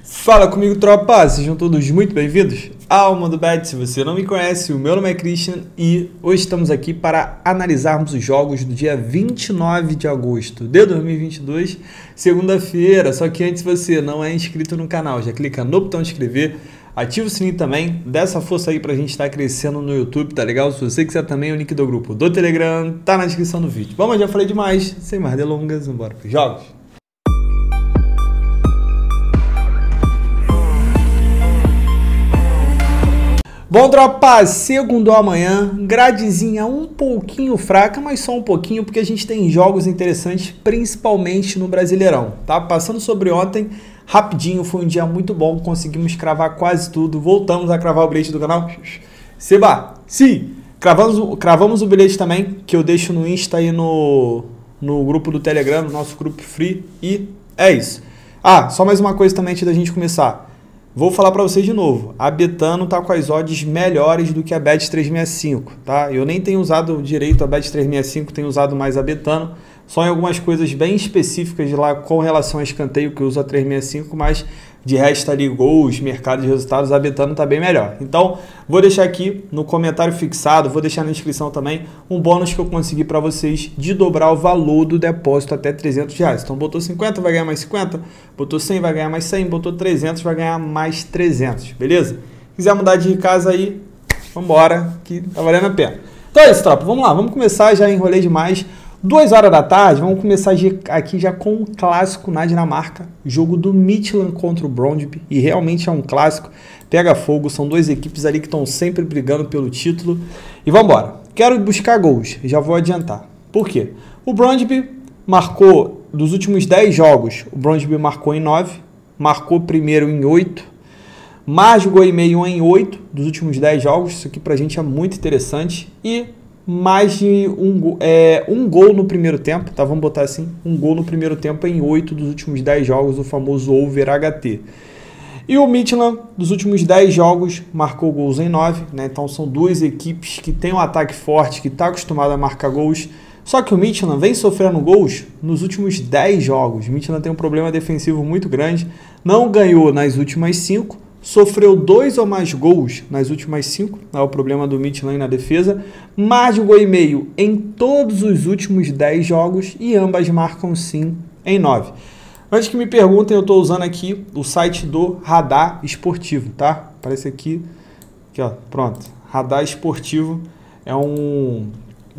Fala comigo, tropa! Sejam todos muito bem-vindos ao Mundo Bet. Se você não me conhece, o meu nome é Christian e hoje estamos aqui para analisarmos os jogos do dia 29 de agosto de 2022, segunda-feira. Só que antes, se você não é inscrito no canal, já clica no botão de inscrever, ativa o sininho também, dá essa força aí pra gente estar crescendo no YouTube, tá legal? Se você quiser também, o link do grupo do Telegram tá na descrição do vídeo. Bom, já falei demais, sem mais delongas, bora pros jogos. Bom, tropa, segundo amanhã, gradezinha um pouquinho fraca, mas só um pouquinho, porque a gente tem jogos interessantes, principalmente no Brasileirão, tá? Passando sobre ontem, rapidinho, foi um dia muito bom, conseguimos cravar quase tudo, voltamos a cravar o bilhete do canal. Seba, sim, cravamos o bilhete também, que eu deixo no Insta aí no grupo do Telegram, no nosso grupo free, e é isso. Ah, só mais uma coisa também antes da gente começar. Vou falar para vocês de novo, a Betano tá com as odds melhores do que a Bet365, tá? Eu nem tenho usado direito a Bet365, tenho usado mais a Betano, só em algumas coisas bem específicas de lá com relação a escanteio que eu uso a 365, mas de resto ali gols, mercado de resultados, a Betano tá bem melhor. Então, vou deixar aqui no comentário fixado, vou deixar na descrição também um bônus que eu consegui para vocês de dobrar o valor do depósito até R$300. Então, botou 50, vai ganhar mais 50, botou 100, vai ganhar mais 100, botou 300, vai ganhar mais 300, beleza? Quiser mudar de casa aí, vambora, que tá valendo a pena. Então é isso, tropa, vamos lá, vamos começar, já enrolei demais. 2 horas da tarde, vamos começar aqui já com um clássico na Dinamarca, jogo do Midtjylland contra o Brøndby, e realmente é um clássico, pega fogo, são duas equipes ali que estão sempre brigando pelo título, e vamos embora. Quero buscar gols, já vou adiantar. Por quê? O Brøndby marcou, dos últimos 10 jogos, o Brøndby marcou em 9, marcou primeiro em 8, mais gol e meio em 8 dos últimos 10 jogos, isso aqui pra gente é muito interessante, e mais de um gol no primeiro tempo, tá? Vamos botar assim, um gol no primeiro tempo em 8 dos últimos 10 jogos, o famoso over HT. E o Midtjylland, dos últimos 10 jogos, marcou gols em 9, né? Então são duas equipes que têm um ataque forte, que está acostumado a marcar gols, só que o Midtjylland vem sofrendo gols nos últimos 10 jogos. O Midtjylland tem um problema defensivo muito grande, não ganhou nas últimas 5, sofreu 2 ou mais gols nas últimas 5, é o problema do Midtjylland na defesa, mais de 1,5 gol em todos os últimos 10 jogos e ambas marcam sim em 9. Antes que me perguntem, eu estou usando aqui o site do Radar Esportivo, tá? Aparece aqui ó, pronto, Radar Esportivo é um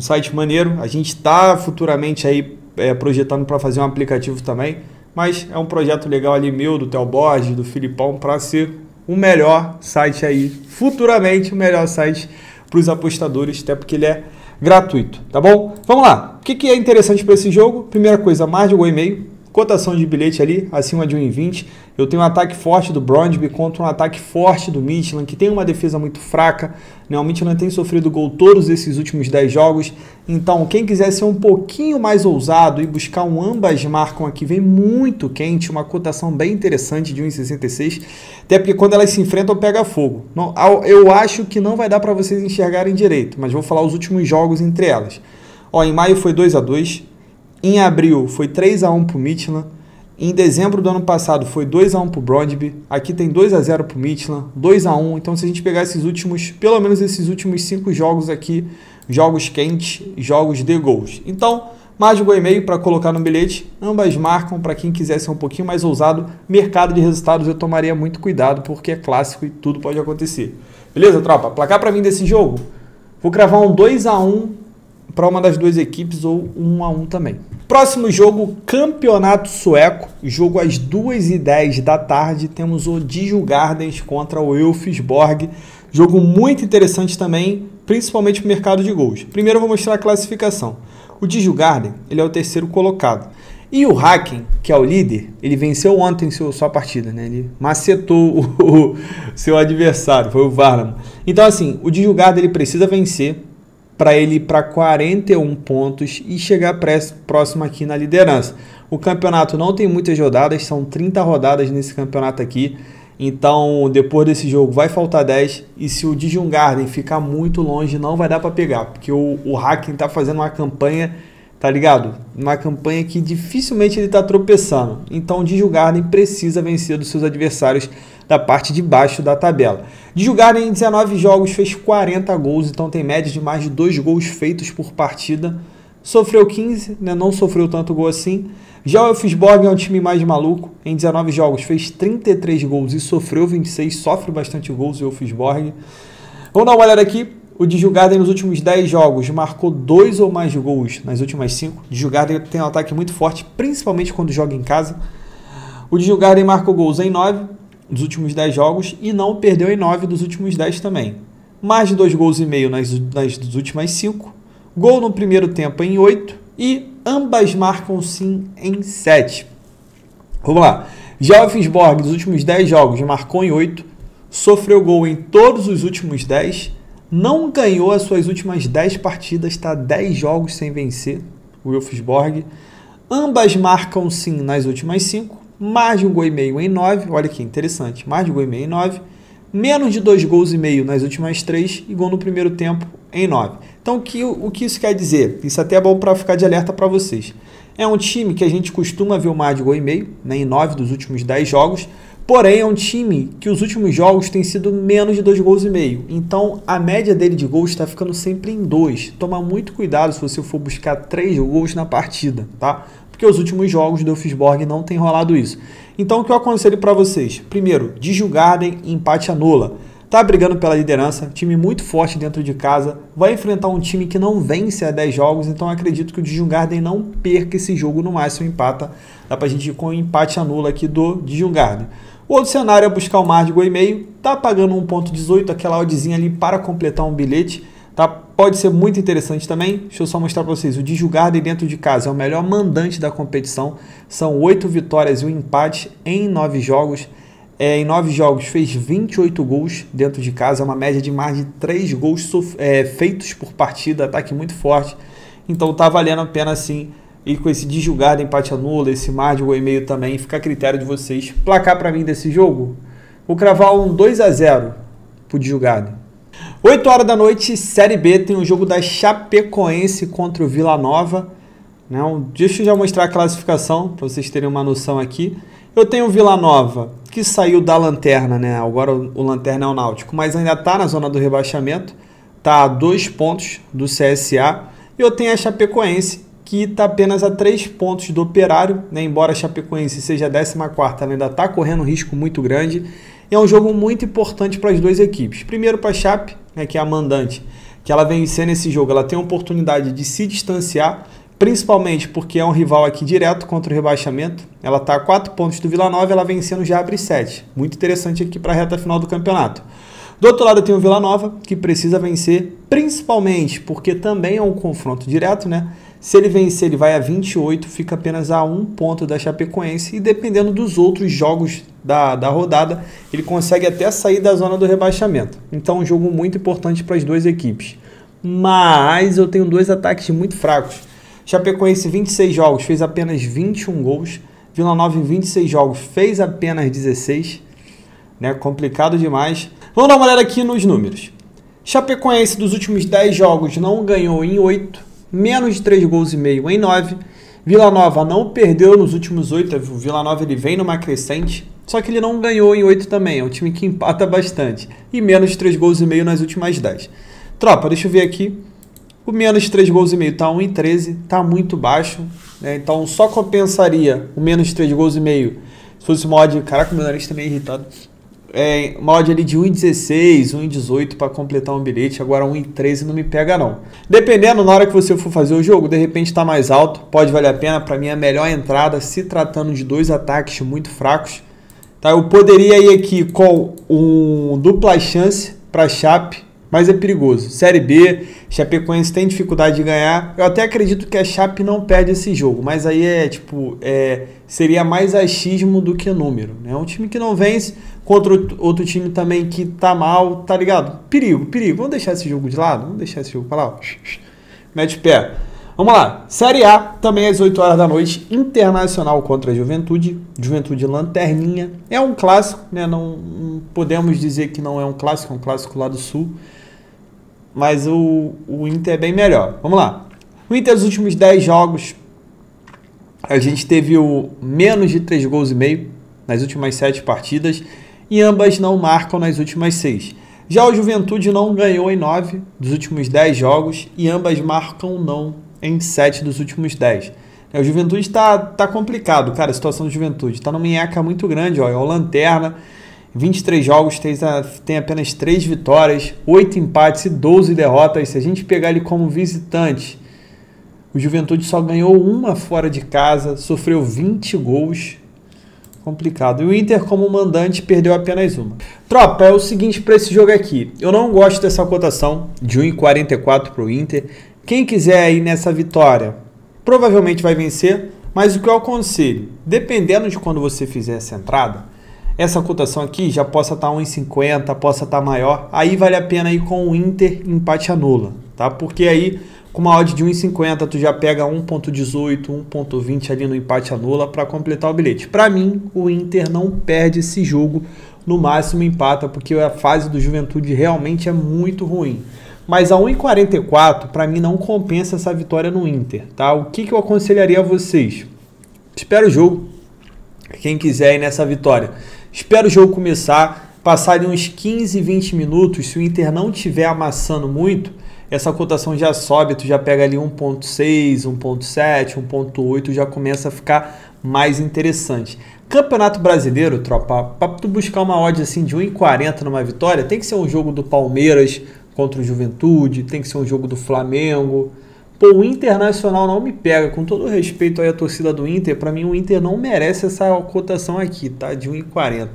site maneiro, a gente está futuramente aí projetando para fazer um aplicativo também, mas é um projeto legal ali meu, do Theo Borges, do Filipão, para ser o melhor site aí, futuramente o melhor site para os apostadores, até porque ele é gratuito, tá bom? Vamos lá, o que é interessante para esse jogo? Primeira coisa, mais de 1,5 gol, cotação de bilhete ali, acima de 1,20. Eu tenho um ataque forte do Brøndby contra um ataque forte do Midtjylland, que tem uma defesa muito fraca, né? O Midtjylland tem sofrido gol todos esses últimos 10 jogos, então quem quiser ser um pouquinho mais ousado e buscar um ambas marcam aqui, vem muito quente, uma cotação bem interessante de 1,66, até porque quando elas se enfrentam pega fogo. Não, eu acho que não vai dar para vocês enxergarem direito, mas vou falar os últimos jogos entre elas. Ó, em maio foi 2-2, em abril foi 3-1 para o Midtjylland. Em dezembro do ano passado foi 2-1 para o Brøndby. Aqui tem 2-0 para o Midtjylland, 2-1. Então, se a gente pegar esses últimos, pelo menos esses últimos 5 jogos aqui, jogos quentes, jogos de gols. Então, mais de 1,5 gol para colocar no bilhete. Ambas marcam para quem quiser ser um pouquinho mais ousado. Mercado de resultados eu tomaria muito cuidado, porque é clássico e tudo pode acontecer. Beleza, tropa? Placar para mim desse jogo? Vou cravar um 2-1 para uma das duas equipes ou 1-1 também. Próximo jogo, Campeonato Sueco, jogo às 2h10 da tarde, temos o Djurgården contra o Elfsborg, jogo muito interessante também, principalmente para o mercado de gols. Primeiro eu vou mostrar a classificação. O Djurgården, ele é o terceiro colocado. E o Häcken, que é o líder, ele venceu ontem sua partida, né? Ele macetou o seu adversário, foi o Värnamo. Então assim, o Djurgården ele precisa vencer para ele ir para 41 pontos e chegar próximo aqui na liderança. O campeonato não tem muitas rodadas, são 30 rodadas nesse campeonato aqui, então depois desse jogo vai faltar 10, e se o Djurgården ficar muito longe não vai dar para pegar, porque o Häcken está fazendo uma campanha, tá ligado? Uma campanha que dificilmente ele tá tropeçando. Então o Djurgården precisa vencer dos seus adversários da parte de baixo da tabela. Djurgården em 19 jogos fez 40 gols, então tem média de mais de 2 gols feitos por partida. Sofreu 15, né? Não sofreu tanto gol assim. Já o Elfsborg é um time mais maluco. Em 19 jogos fez 33 gols e sofreu 26. Sofre bastante gols o Elfsborg. Vamos dar uma olhada aqui. O Djurgården nos últimos 10 jogos marcou 2 ou mais gols nas últimas 5. O Djurgården tem um ataque muito forte, principalmente quando joga em casa. O Djurgården marcou gols em 9 dos últimos 10 jogos e não perdeu em 9 dos últimos 10 também. Mais de 2 gols e meio nas últimas 5. Gol no primeiro tempo em 8 e ambas marcam sim em 7. Vamos lá. Já o Elfsborg nos últimos 10 jogos marcou em 8, sofreu gol em todos os últimos 10, não ganhou as suas últimas 10 partidas, está 10 jogos sem vencer o Elfsborg. Ambas marcam sim nas últimas 5, mais de 1 gol e meio em 9, olha que interessante, mais de 1 gol e meio em 9, menos de 2 gols e meio nas últimas 3 e gol no primeiro tempo em 9. Então o que isso quer dizer? Isso até é bom para ficar de alerta para vocês. É um time que a gente costuma ver o mais de gol e meio, né, em 9 dos últimos 10 jogos, porém é um time que os últimos jogos têm sido menos de 2 gols e meio. Então a média dele de gols está ficando sempre em 2. Toma muito cuidado se você for buscar 3 gols na partida, tá? Porque os últimos jogos do Elfsborg não tem rolado isso. Então o que eu aconselho para vocês? Primeiro, Djurgården, empate anula. Tá brigando pela liderança, time muito forte dentro de casa, vai enfrentar um time que não vence há 10 jogos, então acredito que o Djurgården não perca esse jogo, no máximo empata. Dá pra gente ir com um empate anula aqui do Djurgården. O outro cenário é buscar o mar de gol e meio, tá pagando 1.18, aquela oddzinha ali para completar um bilhete, tá? Pode ser muito interessante também. Deixa eu só mostrar para vocês, o Djurgården dentro de casa é o melhor mandante da competição, são 8 vitórias e um empate em 9 jogos. Em 9 jogos fez 28 gols dentro de casa, uma média de mais de 3 gols feitos por partida, ataque muito forte. Então tá valendo a pena sim ir com esse Djurgården empate anula, esse mar de gol e meio também, fica a critério de vocês. Placar para mim desse jogo, vou cravar um 2-0 pro Djurgården. 8 horas da noite, Série B, tem o jogo da Chapecoense contra o Vila Nova. Deixa eu já mostrar a classificação para vocês terem uma noção aqui. Eu tenho o Vila Nova, que saiu da lanterna, né? Agora o lanterna é o Náutico, mas ainda está na zona do rebaixamento, está a 2 pontos do CSA. E eu tenho a Chapecoense, que está apenas a 3 pontos do Operário, né? Embora a Chapecoense seja a 14ª, ela ainda está correndo um risco muito grande. E é um jogo muito importante para as duas equipes. Primeiro para a Chape, né, que é a mandante, que ela vencer nesse jogo, ela tem a oportunidade de se distanciar, principalmente porque é um rival aqui direto contra o rebaixamento. Ela está a 4 pontos do Vila Nova, ela vencendo já abre 7. Muito interessante aqui para a reta final do campeonato. Do outro lado eu tenho o Vila Nova, que precisa vencer, principalmente porque também é um confronto direto, né? Se ele vencer, ele vai a 28, fica apenas a 1 ponto da Chapecoense, e dependendo dos outros jogos da rodada, ele consegue até sair da zona do rebaixamento. Então, um jogo muito importante para as duas equipes. Mas eu tenho 2 ataques muito fracos. Chapecoense, 26 jogos, fez apenas 21 gols. Vila Nova, em 26 jogos, fez apenas 16. Né? Complicado demais. Vamos dar uma olhada aqui nos números. Chapecoense, dos últimos 10 jogos, não ganhou em 8. Menos de 3 gols e meio em 9. Vila Nova não perdeu nos últimos 8. O Vila Nova ele vem numa crescente. Só que ele não ganhou em 8 também. É um time que empata bastante. E menos de 3 gols e meio nas últimas 10. Tropa, deixa eu ver aqui. O menos de 3 gols e meio está 1,13, está muito baixo, né? Então só compensaria o menos de 3 gols e meio se fosse uma odd, caraca, meu nariz está meio irritado, uma odd ali de 1,16, 1,18 para completar um bilhete, agora 1,13 não me pega não. Dependendo, na hora que você for fazer o jogo, de repente está mais alto, pode valer a pena, para mim é a melhor entrada, se tratando de 2 ataques muito fracos. Tá? Eu poderia ir aqui com um dupla chance para Chape, mas é perigoso. Série B, Chapecoense tem dificuldade de ganhar. Eu até acredito que a Chape não perde esse jogo, mas aí seria mais achismo do que número. É um time que não vence contra outro time também que tá mal, tá ligado? Perigo. Vamos deixar esse jogo de lado? Vamos deixar esse jogo pra lá? Mete o pé. Vamos lá. Série A, também às 8 horas da noite, Internacional contra a Juventude. Juventude lanterninha. É um clássico, né? Não podemos dizer que não é um clássico lá do Sul. Mas o Inter é bem melhor. Vamos lá. O Inter, nos últimos 10 jogos, a gente teve o menos de 3 gols e meio nas últimas 7 partidas e ambas não marcam nas últimas 6. Já o Juventude não ganhou em 9 dos últimos 10 jogos e ambas marcam não em 7 dos últimos 10. O Juventude tá complicado, cara, a situação do Juventude. Tá numa minheca muito grande, ó, é o Lanterna, 23 jogos, tem apenas 3 vitórias, 8 empates e 12 derrotas. Se a gente pegar ele como visitante, o Juventude só ganhou uma fora de casa, sofreu 20 gols. Complicado. E o Inter, como mandante, perdeu apenas uma. Tropa, é o seguinte para esse jogo aqui. Eu não gosto dessa cotação de 1,44 para o Inter. Quem quiser ir nessa vitória, provavelmente vai vencer. Mas o que eu aconselho, dependendo de quando você fizer essa entrada, essa cotação aqui já possa estar 1,50, possa estar maior. Aí vale a pena ir com o Inter empate anula, tá? Porque aí, com uma odd de 1,50, tu já pega 1,18, 1,20 ali no empate anula para completar o bilhete. Para mim, o Inter não perde esse jogo, no máximo empata, porque a fase do Juventude realmente é muito ruim. Mas a 1,44, para mim, não compensa essa vitória no Inter, tá? O que eu aconselharia a vocês? Espera o jogo, quem quiser ir nessa vitória. Espera o jogo começar, passar ali uns 15, 20 minutos, se o Inter não estiver amassando muito, essa cotação já sobe, tu já pega ali 1,6, 1,7, 1,8, já começa a ficar mais interessante. Campeonato Brasileiro, tropa, para tu buscar uma odd assim de 1,40 numa vitória, tem que ser um jogo do Palmeiras contra o Juventude, tem que ser um jogo do Flamengo. Pô, o Internacional não me pega, com todo respeito aí à torcida do Inter, para mim o Inter não merece essa cotação aqui, tá? De 1,40.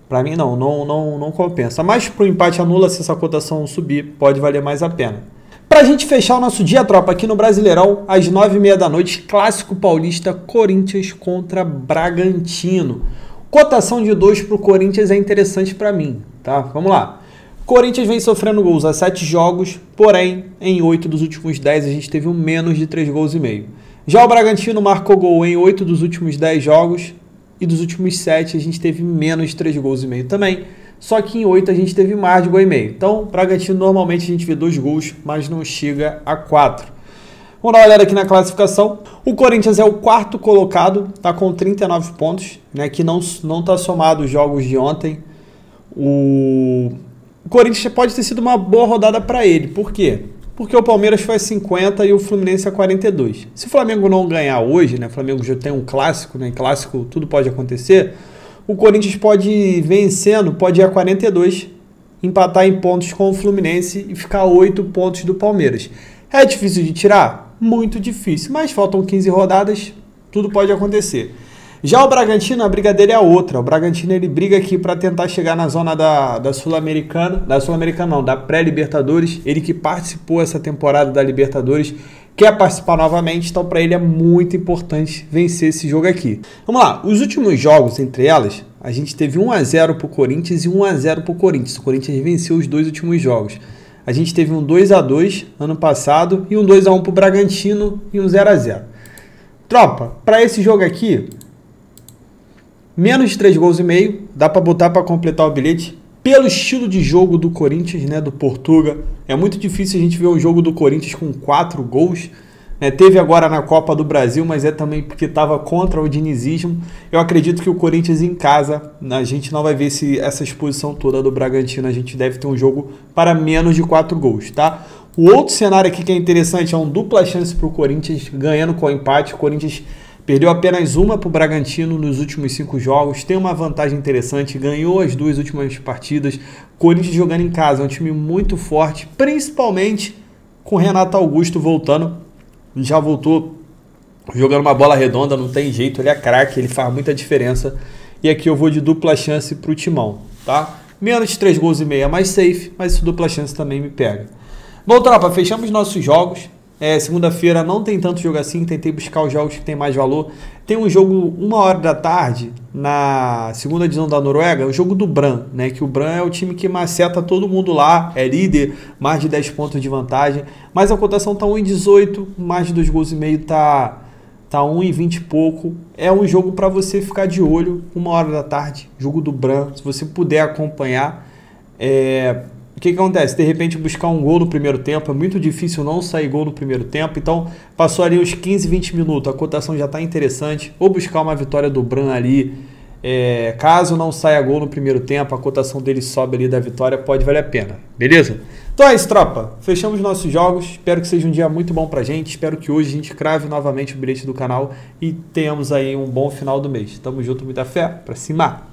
Para mim não compensa. Mas pro empate anula, se essa cotação subir, pode valer mais a pena. Pra gente fechar o nosso dia, tropa, aqui no Brasileirão, às 9h30 da noite, Clássico Paulista, Corinthians contra Bragantino. Cotação de 2 pro Corinthians é interessante para mim, tá? Vamos lá. Corinthians vem sofrendo gols há 7 jogos, porém, em 8 dos últimos 10 a gente teve um menos de 3 gols e meio. Já o Bragantino marcou gol em 8 dos últimos 10 jogos, e dos últimos 7 a gente teve menos de 3 gols e meio também. Só que em 8 a gente teve mais de gol e meio. Então, Bragantino normalmente a gente vê 2 gols, mas não chega a 4. Vamos dar uma olhada aqui na classificação. O Corinthians é o 4º colocado, está com 39 pontos, né, que não está somado os jogos de ontem. O Corinthians pode ter sido uma boa rodada para ele. Por quê? Porque o Palmeiras foi a 50 e o Fluminense a 42. Se o Flamengo não ganhar hoje, né, o Flamengo já tem um clássico, né, em clássico tudo pode acontecer, o Corinthians pode ir vencendo, pode ir a 42, empatar em pontos com o Fluminense e ficar a 8 pontos do Palmeiras. É difícil de tirar? Muito difícil, mas faltam 15 rodadas, tudo pode acontecer. Já o Bragantino, a briga dele é outra. O Bragantino ele briga aqui para tentar chegar na zona da Sul-Americana, da pré-Libertadores. Ele que participou essa temporada da Libertadores, quer participar novamente, então para ele é muito importante vencer esse jogo aqui. Vamos lá, os últimos jogos, entre elas, a gente teve 1-0 para o Corinthians e 1-0 para o Corinthians. O Corinthians venceu os 2 últimos jogos. A gente teve um 2-2 ano passado e um 2-1 para o Bragantino e um 0-0. Tropa, para esse jogo aqui, menos de 3 gols e meio, dá para botar para completar o bilhete. Pelo estilo de jogo do Corinthians, né, do Portuga, é muito difícil a gente ver um jogo do Corinthians com 4 gols. Né? Teve agora na Copa do Brasil, mas é também porque estava contra o dinizismo. Eu acredito que o Corinthians em casa, a gente não vai ver essa exposição toda do Bragantino. A gente deve ter um jogo para menos de 4 gols, tá? O outro cenário aqui que é interessante é um dupla chance para o Corinthians, ganhando com o empate. O Corinthians perdeu apenas uma para o Bragantino nos últimos 5 jogos, tem uma vantagem interessante, ganhou as 2 últimas partidas. Corinthians jogando em casa, é um time muito forte, principalmente com Renato Augusto voltando. Já voltou jogando uma bola redonda, não tem jeito, ele é craque, ele faz muita diferença. E aqui eu vou de dupla chance para o Timão, tá? Menos de 3 gols e meio é mais safe, mas esse dupla chance também me pega. Bom, tropa, fechamos nossos jogos. Segunda-feira não tem tanto jogo assim, tentei buscar os jogos que tem mais valor. Tem um jogo 1h da tarde na segunda divisão da Noruega, o jogo do Brann, né? Que o Brann é o time que maceta todo mundo lá, é líder, mais de 10 pontos de vantagem, mas a cotação tá 1,18, mais de 2 gols e meio tá 1,20 e pouco. É um jogo para você ficar de olho, 1h da tarde, jogo do Brann, se você puder acompanhar. o que acontece? De repente buscar um gol no primeiro tempo, é muito difícil não sair gol no primeiro tempo, então passou ali uns 15, 20 minutos, a cotação já está interessante, ou buscar uma vitória do Bran ali, caso não saia gol no primeiro tempo, a cotação dele sobe ali da vitória, pode valer a pena, beleza? Então é isso, tropa, fechamos nossos jogos, espero que seja um dia muito bom pra gente, espero que hoje a gente crave novamente o bilhete do canal e tenhamos aí um bom final do mês. Tamo junto, muita fé, pra cima!